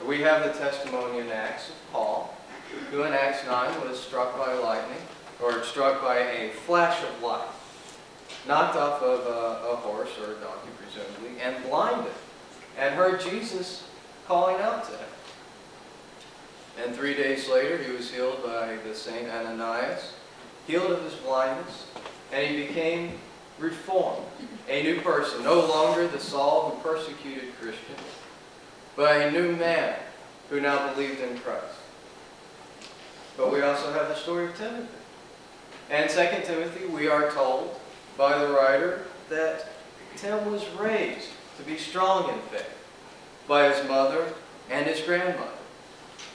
We have the testimony in Acts of Paul, who in Acts 9 was struck by lightning, or struck by a flash of light, knocked off of a horse or a donkey presumably, and blinded, and heard Jesus calling out to him. And 3 days later he was healed by the Saint Ananias, healed of his blindness, and he became reformed, a new person, no longer the Saul who persecuted Christians, but a new man who now believed in Christ. But we also have the story of Timothy. And 2 Timothy, we are told by the writer that Tim was raised to be strong in faith by his mother and his grandmother,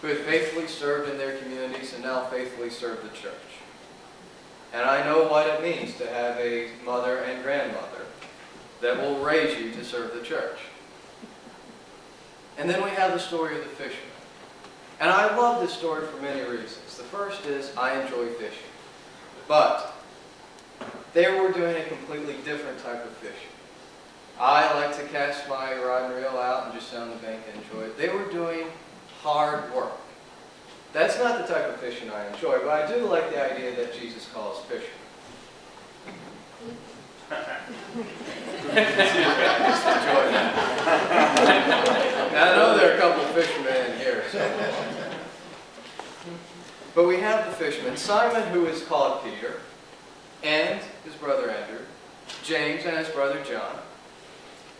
who had faithfully served in their communities and now faithfully serve the church. And I know what it means to have a mother and grandmother that will raise you to serve the church. And then we have the story of the fisherman. And I love this story for many reasons. The first is I enjoy fishing. But they were doing a completely different type of fishing. I like to cast my rod and reel out and just sit on the bank and enjoy it. They were doing hard work. That's not the type of fishing I enjoy, but I do like the idea that Jesus calls fishermen. Just enjoy that. Now, I know there are a couple of fishermen in here. So. But we have the fishermen, Simon, who is called Peter, and his brother Andrew, James and his brother John.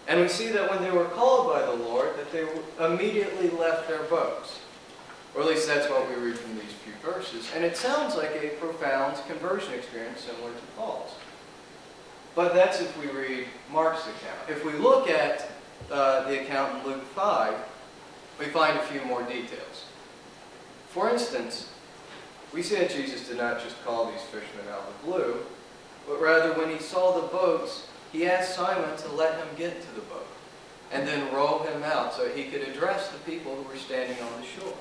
And we see that when they were called by the Lord, that they immediately left their boats. Or at least that's what we read from these few verses. And it sounds like a profound conversion experience similar to Paul's. But that's if we read Mark's account. If we look at the account in Luke 5, we find a few more details. For instance, we see that Jesus did not just call these fishermen out of the blue, but rather when he saw the boats, he asked Simon to let him get to the boat and then row him out so he could address the people who were standing on the shore.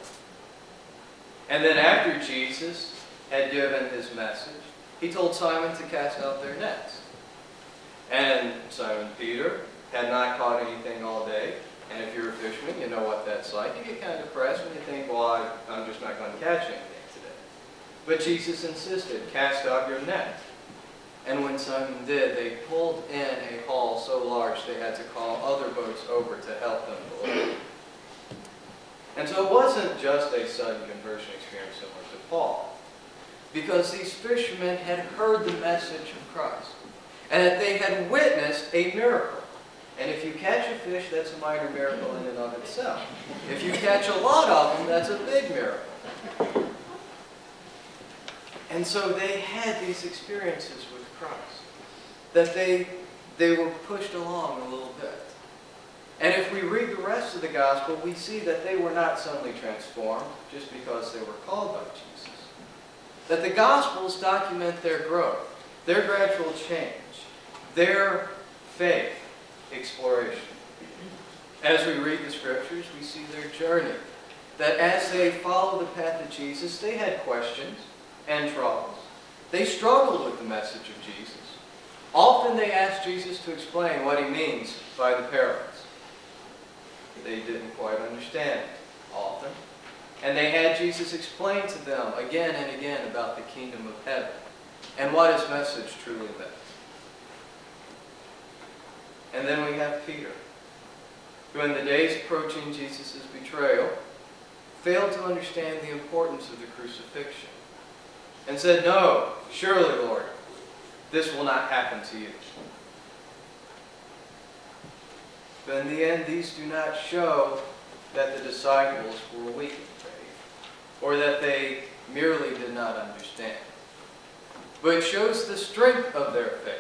And then after Jesus had given his message, he told Simon to cast out their nets. And Simon Peter had not caught anything all day. And if you're a fisherman, you know what that's like. You get kind of depressed when you think, well, I'm just not going to catch anything today. But Jesus insisted, cast out your net. And when Simon did, they pulled in a haul so large they had to call other boats over to help them below. And so it wasn't just a sudden conversion experience similar to Paul, because these fishermen had heard the message of Christ, and that they had witnessed a miracle. And if you catch a fish, that's a minor miracle in and of itself. If you catch a lot of them, that's a big miracle. And so they had these experiences with Christ, that they were pushed along a little bit. And if we read the rest of the gospel, we see that they were not suddenly transformed just because they were called by Jesus. That the Gospels document their growth, their gradual change, their faith exploration. As we read the Scriptures, we see their journey. That as they followed the path of Jesus, they had questions and troubles. They struggled with the message of Jesus. Often they asked Jesus to explain what he means by the parables. They didn't quite understand often. And they had Jesus explain to them again and again about the kingdom of heaven and what his message truly meant. And then we have Peter, who in the days approaching Jesus' betrayal failed to understand the importance of the crucifixion and said, "No, surely, Lord, this will not happen to you." But in the end, these do not show that the disciples were weak in faith, or that they merely did not understand. But it shows the strength of their faith,